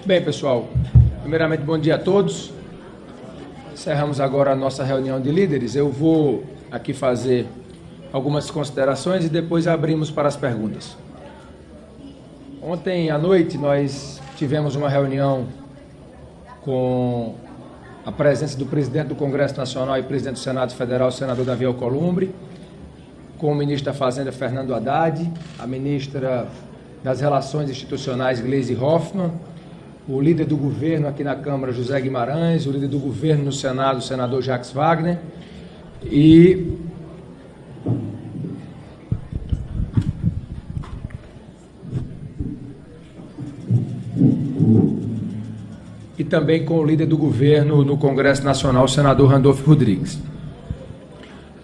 Bem, pessoal, primeiramente, bom dia a todos. Encerramos agora a nossa reunião de líderes. Eu vou aqui fazer algumas considerações e depois abrimos para as perguntas. Ontem à noite nós tivemos uma reunião com a presença do presidente do Congresso Nacional e presidente do Senado Federal, o senador Davi Alcolumbre, com o ministro da Fazenda, Fernando Haddad, a ministra das Relações Institucionais, Gleisi Hoffmann, o líder do governo aqui na Câmara, José Guimarães, o líder do governo no Senado, o senador Jacques Wagner, e também com o líder do governo no Congresso Nacional, o senador Randolfo Rodrigues.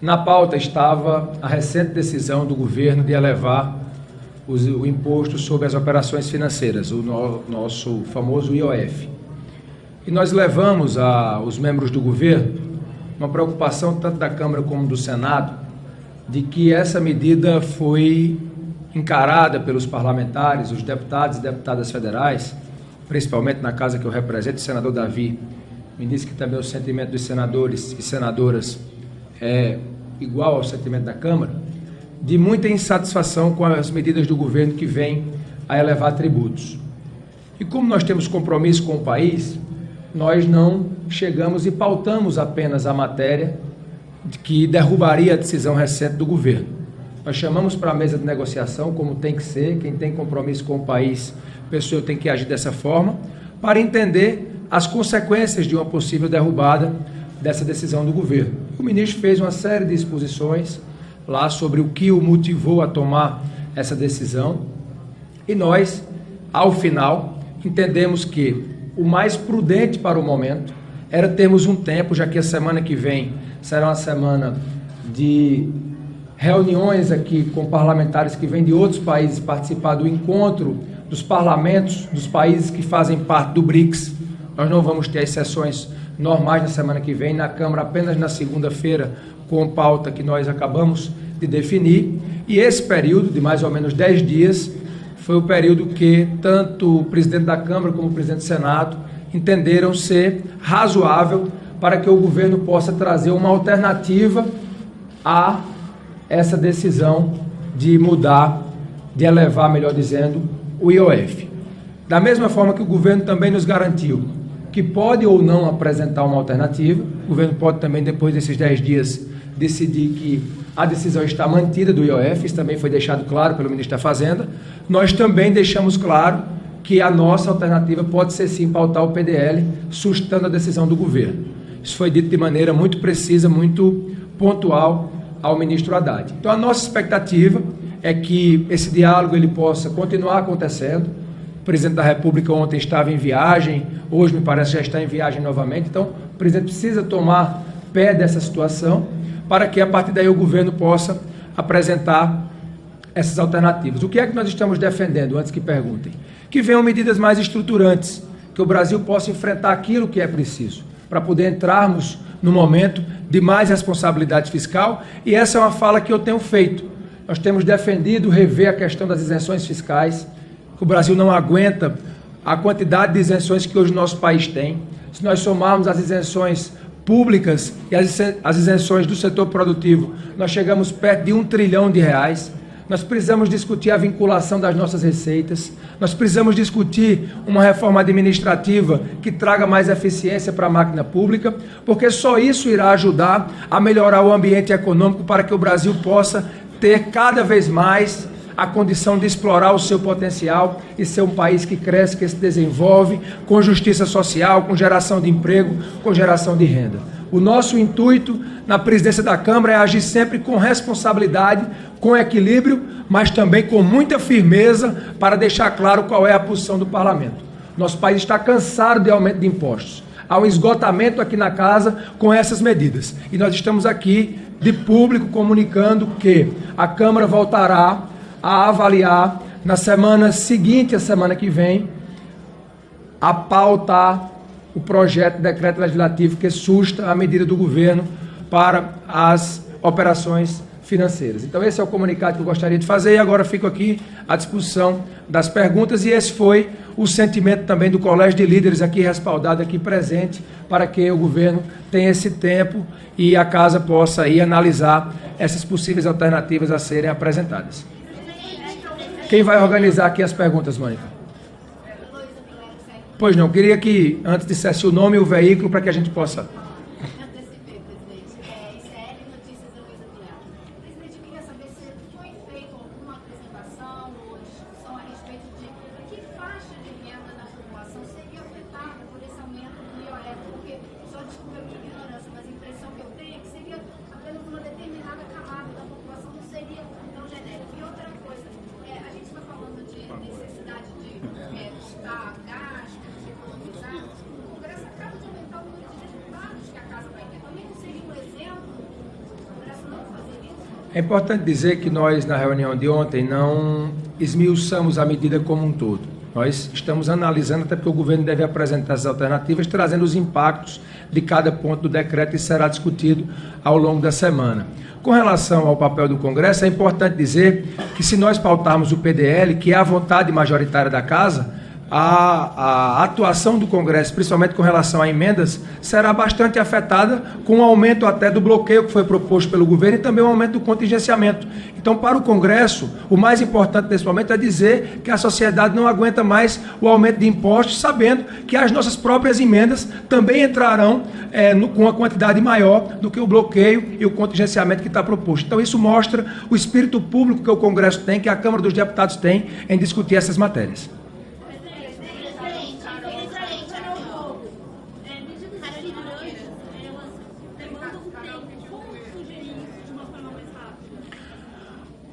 Na pauta estava a recente decisão do governo de elevar o imposto sobre as operações financeiras, o nosso famoso IOF. E nós levamos aos membros do governo uma preocupação tanto da Câmara como do Senado de que essa medida foi encarada pelos parlamentares, os deputados e deputadas federais, principalmente na casa que eu represento, o senador Davi me disse que também o sentimento dos senadores e senadoras é igual ao sentimento da Câmara, de muita insatisfação com as medidas do governo que vêm a elevar tributos. E como nós temos compromisso com o país, nós não chegamos e pautamos apenas a matéria que derrubaria a decisão recente do governo. Nós chamamos para a mesa de negociação, como tem que ser, quem tem compromisso com o país, a pessoa tem que agir dessa forma, para entender as consequências de uma possível derrubada dessa decisão do governo. O ministro fez uma série de exposições lá sobre o que o motivou a tomar essa decisão, e nós, ao final, entendemos que o mais prudente para o momento era termos um tempo, já que a semana que vem será uma semana de reuniões aqui com parlamentares que vêm de outros países participar do encontro dos parlamentos dos países que fazem parte do BRICS. Nós não vamos ter as sessões normais na semana que vem, na Câmara apenas na segunda-feira, com pauta que nós acabamos de definir, e esse período de mais ou menos 10 dias foi o período que tanto o presidente da Câmara como o presidente do Senado entenderam ser razoável para que o governo possa trazer uma alternativa a essa decisão de mudar, de elevar, melhor dizendo, o IOF. Da mesma forma que o governo também nos garantiu que pode ou não apresentar uma alternativa, o governo pode também, depois desses 10 dias, decidir que a decisão está mantida do IOF, isso também foi deixado claro pelo ministro da Fazenda. Nós também deixamos claro que a nossa alternativa pode ser sim pautar o PDL, sustentando a decisão do governo. Isso foi dito de maneira muito precisa, muito pontual ao ministro Haddad. Então a nossa expectativa é que esse diálogo ele possa continuar acontecendo. O presidente da República ontem estava em viagem, hoje me parece já está em viagem novamente, então o presidente precisa tomar pé dessa situação para que a partir daí o governo possa apresentar essas alternativas. O que é que nós estamos defendendo, antes que perguntem? Que venham medidas mais estruturantes, que o Brasil possa enfrentar aquilo que é preciso, para poder entrarmos no momento de mais responsabilidade fiscal, e essa é uma fala que eu tenho feito. Nós temos defendido rever a questão das isenções fiscais, que o Brasil não aguenta a quantidade de isenções que hoje o nosso país tem. Se nós somarmos as isenções públicas e as isenções do setor produtivo, nós chegamos perto de R$1 trilhão. Nós precisamos discutir a vinculação das nossas receitas, nós precisamos discutir uma reforma administrativa que traga mais eficiência para a máquina pública, porque só isso irá ajudar a melhorar o ambiente econômico para que o Brasil possa ter cada vez mais a condição de explorar o seu potencial e ser um país que cresce, que se desenvolve, com justiça social, com geração de emprego, com geração de renda. O nosso intuito na presidência da Câmara é agir sempre com responsabilidade, com equilíbrio, mas também com muita firmeza para deixar claro qual é a posição do Parlamento. Nosso país está cansado de aumento de impostos. Há um esgotamento aqui na casa com essas medidas. E nós estamos aqui de público comunicando que a Câmara voltará a avaliar na semana seguinte, a semana que vem, a pautar o projeto de decreto legislativo que susta a medida do governo para as operações financeiras. Então, esse é o comunicado que eu gostaria de fazer e agora fico aqui à disposição das perguntas e esse foi o sentimento também do Colégio de Líderes aqui respaldado, aqui presente, para que o governo tenha esse tempo e a casa possa aí analisar essas possíveis alternativas a serem apresentadas. Quem vai organizar aqui as perguntas, Mônica? Pois não, queria que antes dissesse o nome e o veículo para que a gente possa... É importante dizer que nós, na reunião de ontem, não esmiuçamos a medida como um todo. Nós estamos analisando, até porque o governo deve apresentar as alternativas, trazendo os impactos de cada ponto do decreto e será discutido ao longo da semana. Com relação ao papel do Congresso, é importante dizer que se nós pautarmos o PDL, que é a vontade majoritária da Casa, a atuação do Congresso, principalmente com relação a emendas, será bastante afetada com o aumento até do bloqueio que foi proposto pelo governo e também o aumento do contingenciamento. Então, para o Congresso, o mais importante nesse momento é dizer que a sociedade não aguenta mais o aumento de impostos, sabendo que as nossas próprias emendas também entrarão com uma quantidade maior do que o bloqueio e o contingenciamento que está proposto. Então, isso mostra o espírito público que o Congresso tem, que a Câmara dos Deputados tem em discutir essas matérias.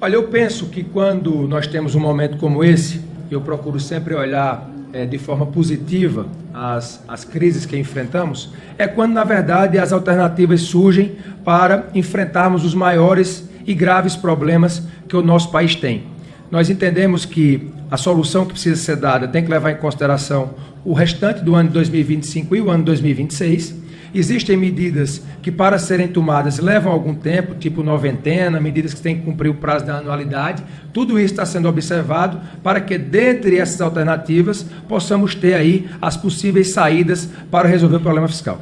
Olha, eu penso que quando nós temos um momento como esse, eu procuro sempre olhar de forma positiva as crises que enfrentamos, é quando, na verdade, as alternativas surgem para enfrentarmos os maiores e graves problemas que o nosso país tem. Nós entendemos que a solução que precisa ser dada tem que levar em consideração o restante do ano de 2025 e o ano de 2026, Existem medidas que, para serem tomadas, levam algum tempo, tipo noventena, medidas que têm que cumprir o prazo da anualidade. Tudo isso está sendo observado para que, dentre essas alternativas, possamos ter aí as possíveis saídas para resolver o problema fiscal.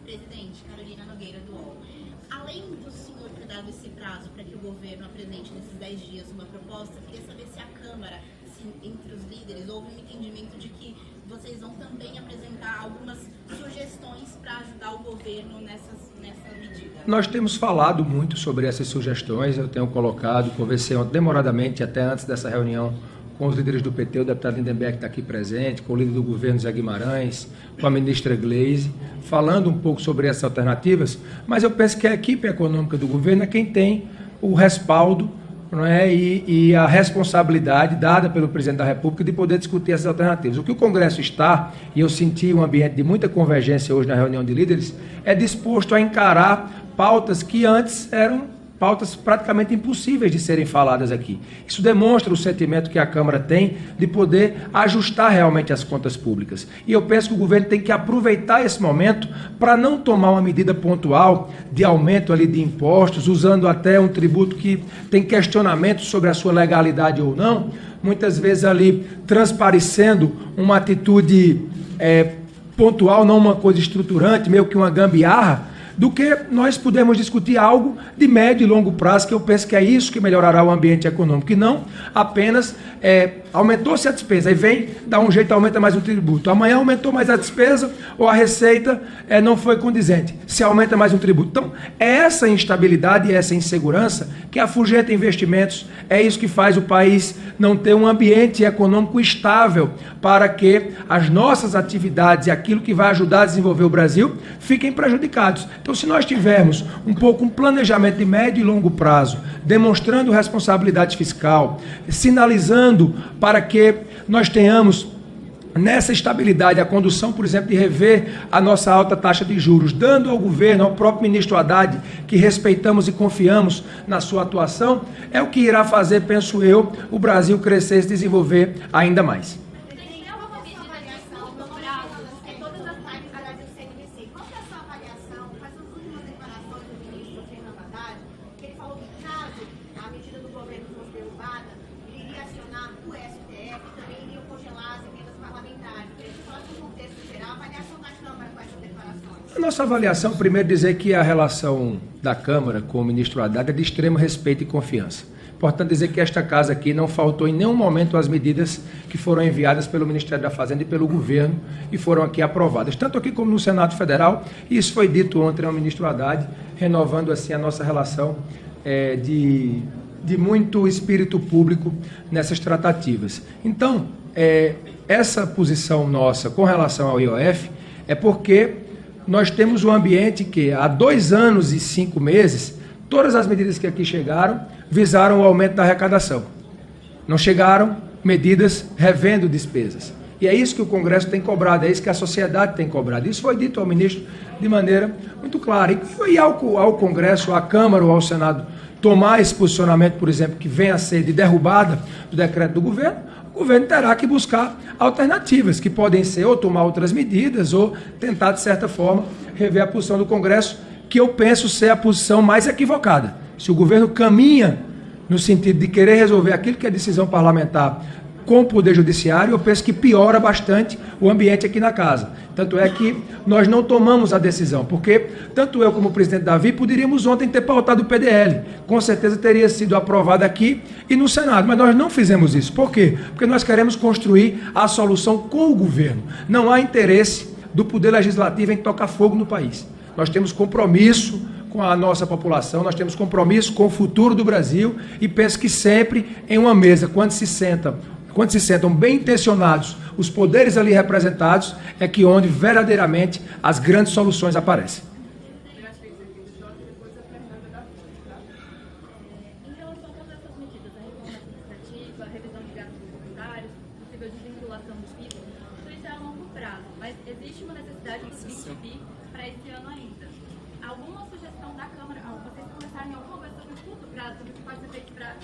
Presidente, Carolina Nogueira, do UOL. Além do senhor ter dado esse prazo para que o governo apresente nesses 10 dias uma proposta, queria saber se a Câmara, se entre os líderes, houve um entendimento de que vocês vão também apresentar algumas sugestões para ajudar o governo nessa medida. Nós temos falado muito sobre essas sugestões, eu tenho colocado, conversei demoradamente, até antes dessa reunião, com os líderes do PT, o deputado Lindenberg está aqui presente, com o líder do governo, Zé Guimarães, com a ministra Gleisi, falando um pouco sobre essas alternativas, mas eu penso que a equipe econômica do governo é quem tem o respaldo, não é, e a responsabilidade dada pelo presidente da República de poder discutir essas alternativas. O que o Congresso está, e eu senti um ambiente de muita convergência hoje na reunião de líderes, é disposto a encarar pautas que antes eram pautas praticamente impossíveis de serem faladas aqui. Isso demonstra o sentimento que a Câmara tem de poder ajustar realmente as contas públicas. E eu penso que o governo tem que aproveitar esse momento para não tomar uma medida pontual de aumento ali de impostos, usando até um tributo que tem questionamentos sobre a sua legalidade ou não, muitas vezes ali transparecendo uma atitude pontual, não uma coisa estruturante, meio que uma gambiarra, do que nós podemos discutir algo de médio e longo prazo, que eu penso que é isso que melhorará o ambiente econômico, e não apenas aumentou-se a despesa, aí vem, dá um jeito, aumenta mais o tributo. Amanhã aumentou mais a despesa, ou a receita não foi condizente, se aumenta mais um tributo. Então, é essa instabilidade e essa insegurança que afugenta investimentos, é isso que faz o país não ter um ambiente econômico estável para que as nossas atividades e aquilo que vai ajudar a desenvolver o Brasil fiquem prejudicados. Então, se nós tivermos um planejamento de médio e longo prazo, demonstrando responsabilidade fiscal, sinalizando para que nós tenhamos nessa estabilidade a condução, por exemplo, de rever a nossa alta taxa de juros, dando ao governo, ao próprio ministro Haddad, que respeitamos e confiamos na sua atuação, é o que irá fazer, penso eu, o Brasil crescer e se desenvolver ainda mais. nossa avaliação, primeiro dizer que a relação da Câmara com o ministro Haddad é de extremo respeito e confiança. Importante dizer que esta casa aqui não faltou em nenhum momento as medidas que foram enviadas pelo Ministério da Fazenda e pelo governo e foram aqui aprovadas, tanto aqui como no Senado Federal, e isso foi dito ontem ao ministro Haddad, renovando assim a nossa relação de muito espírito público nessas tratativas. Então, essa posição nossa com relação ao IOF é porque nós temos um ambiente que há 2 anos e 5 meses, todas as medidas que aqui chegaram visaram o aumento da arrecadação. Não chegaram medidas revendo despesas. E é isso que o Congresso tem cobrado, é isso que a sociedade tem cobrado. Isso foi dito ao ministro de maneira muito clara. E ao Congresso, à Câmara ou ao Senado tomar esse posicionamento, por exemplo, que venha a ser de derrubada do decreto do governo, o governo terá que buscar alternativas, que podem ser ou tomar outras medidas ou tentar, de certa forma, rever a posição do Congresso, que eu penso ser a posição mais equivocada. Se o governo caminha no sentido de querer resolver aquilo que é decisão parlamentar com o Poder Judiciário, eu penso que piora bastante o ambiente aqui na casa. Tanto é que nós não tomamos a decisão, porque tanto eu como o presidente Davi poderíamos ontem ter pautado o PDL. Com certeza teria sido aprovado aqui e no Senado, mas nós não fizemos isso. Por quê? Porque nós queremos construir a solução com o governo. Não há interesse do Poder Legislativo em tocar fogo no país. Nós temos compromisso com a nossa população, nós temos compromisso com o futuro do Brasil e penso que sempre em uma mesa, quando se sentam bem intencionados os poderes ali representados, é que onde verdadeiramente as grandes soluções aparecem. Em relação a todas essas medidas, a reforma administrativa, a revisão de gastos tributários, possível desvinculação dos PIS, tudo isso é a longo prazo, mas existe uma necessidade de subir para esse ano ainda. Alguma sugestão da Câmara, vocês conversaram em alguma coisa sobre o curto prazo, sobre o que pode ser feito para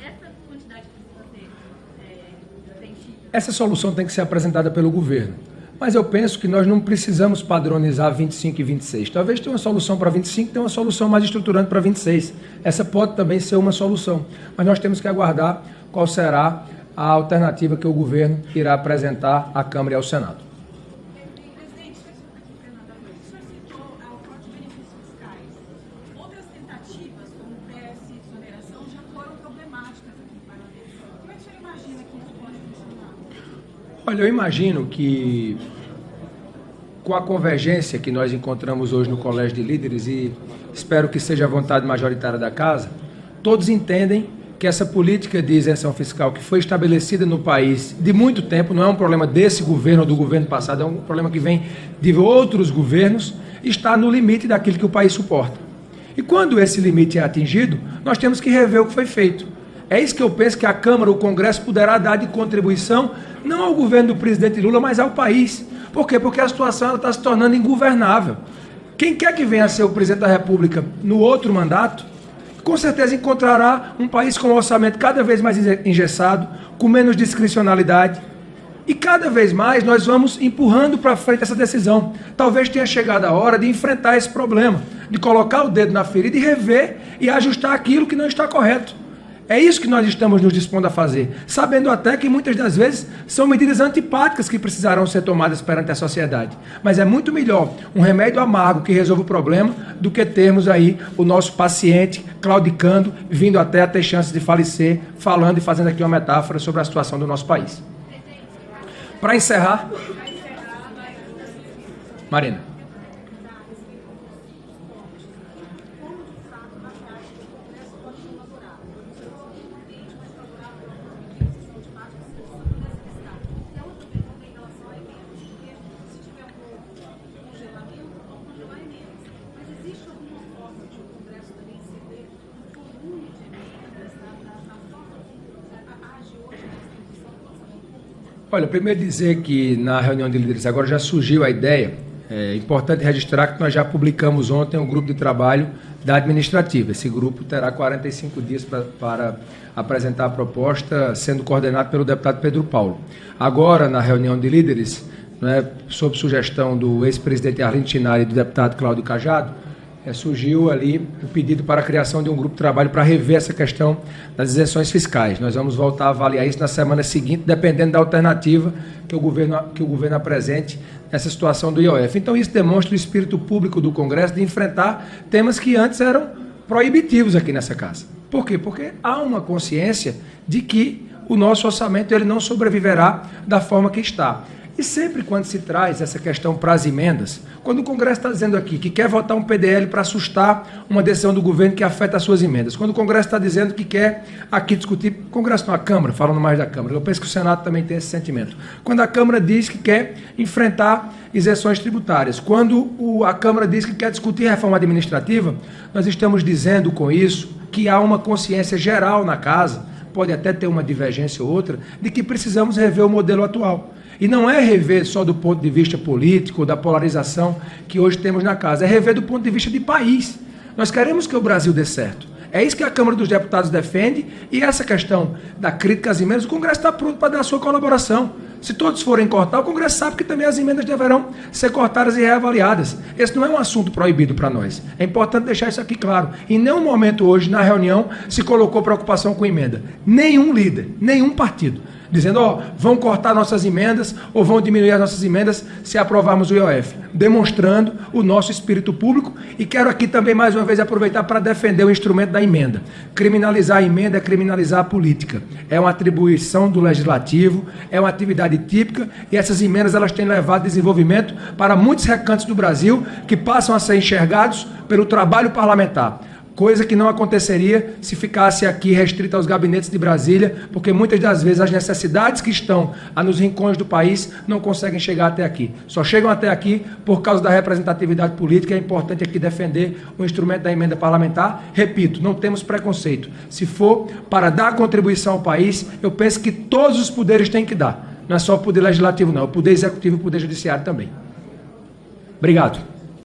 essa quantidade que precisa ser preenchida? Essa solução tem que ser apresentada pelo governo. Mas eu penso que nós não precisamos padronizar 25 e 26. Talvez tenha uma solução para 25, tenha uma solução mais estruturante para 26. Essa pode também ser uma solução. Mas nós temos que aguardar qual será a alternativa que o governo irá apresentar à Câmara e ao Senado. Presidente, o senhor citou o corte de benefícios fiscais. Outras tentativas, como PS e exoneração, já foram problemáticas aqui no Parlamento. Como é que o senhor imagina que isso pode funcionar? Olha, eu imagino que com a convergência que nós encontramos hoje no Colégio de Líderes, e espero que seja a vontade majoritária da Casa, todos entendem que essa política de isenção fiscal que foi estabelecida no país de muito tempo, não é um problema desse governo ou do governo passado, é um problema que vem de outros governos, está no limite daquilo que o país suporta. E quando esse limite é atingido, nós temos que rever o que foi feito. É isso que eu penso que a Câmara, o Congresso, poderá dar de contribuição, não ao governo do presidente Lula, mas ao país. Por quê? Porque a situação está se tornando ingovernável. Quem quer que venha a ser o presidente da República no outro mandato, com certeza encontrará um país com um orçamento cada vez mais engessado, com menos discricionalidade. E cada vez mais nós vamos empurrando para frente essa decisão. Talvez tenha chegado a hora de enfrentar esse problema, de colocar o dedo na ferida e rever e ajustar aquilo que não está correto. É isso que nós estamos nos dispondo a fazer, sabendo até que muitas das vezes são medidas antipáticas que precisarão ser tomadas perante a sociedade. Mas é muito melhor um remédio amargo que resolva o problema do que termos aí o nosso paciente claudicando, vindo até a ter chances de falecer, falando e fazendo aqui uma metáfora sobre a situação do nosso país. Para encerrar, Marina. Olha, primeiro dizer que na reunião de líderes agora já surgiu a ideia, é importante registrar que nós já publicamos ontem um grupo de trabalho da administrativa. Esse grupo terá 45 dias para apresentar a proposta, sendo coordenado pelo deputado Pedro Paulo. Agora, na reunião de líderes, sob sugestão do ex-presidente Arlindo Chinari e do deputado Cláudio Cajado, surgiu ali o pedido para a criação de um grupo de trabalho para rever essa questão das isenções fiscais. Nós vamos voltar a avaliar isso na semana seguinte, dependendo da alternativa que o governo apresente nessa situação do IOF. Então isso demonstra o espírito público do Congresso de enfrentar temas que antes eram proibitivos aqui nessa casa. Por quê? Porque há uma consciência de que o nosso orçamento ele não sobreviverá da forma que está. E sempre quando se traz essa questão para as emendas, quando o Congresso está dizendo aqui que quer votar um PDL para assustar uma decisão do governo que afeta as suas emendas, quando o Congresso está dizendo que quer aqui discutir, o Congresso não, a Câmara, falando mais da Câmara, eu penso que o Senado também tem esse sentimento, quando a Câmara diz que quer enfrentar isenções tributárias, quando a Câmara diz que quer discutir reforma administrativa, nós estamos dizendo com isso que há uma consciência geral na casa, pode até ter uma divergência ou outra, de que precisamos rever o modelo atual. E não é rever só do ponto de vista político, da polarização que hoje temos na casa, é rever do ponto de vista de país. Nós queremos que o Brasil dê certo. É isso que a Câmara dos Deputados defende, e essa questão da crítica às emendas, o Congresso está pronto para dar a sua colaboração. Se todos forem cortar, o Congresso sabe que também as emendas deverão ser cortadas e reavaliadas. Esse não é um assunto proibido para nós. É importante deixar isso aqui claro. Em nenhum momento hoje, na reunião, se colocou preocupação com emenda. Nenhum líder, nenhum partido. Dizendo, vão cortar nossas emendas ou vão diminuir as nossas emendas se aprovarmos o IOF. Demonstrando o nosso espírito público, e quero aqui também mais uma vez aproveitar para defender o instrumento da emenda. Criminalizar a emenda é criminalizar a política. É uma atribuição do Legislativo, é uma atividade típica, e essas emendas elas têm levado desenvolvimento para muitos recantos do Brasil que passam a ser enxergados pelo trabalho parlamentar. Coisa que não aconteceria se ficasse aqui restrita aos gabinetes de Brasília, porque muitas das vezes as necessidades que estão nos rincões do país não conseguem chegar até aqui. Só chegam até aqui por causa da representatividade política. É importante aqui defender o instrumento da emenda parlamentar. Repito, não temos preconceito. Se for para dar contribuição ao país, eu penso que todos os poderes têm que dar. Não é só o poder legislativo, não. O poder executivo e o poder judiciário também. Obrigado.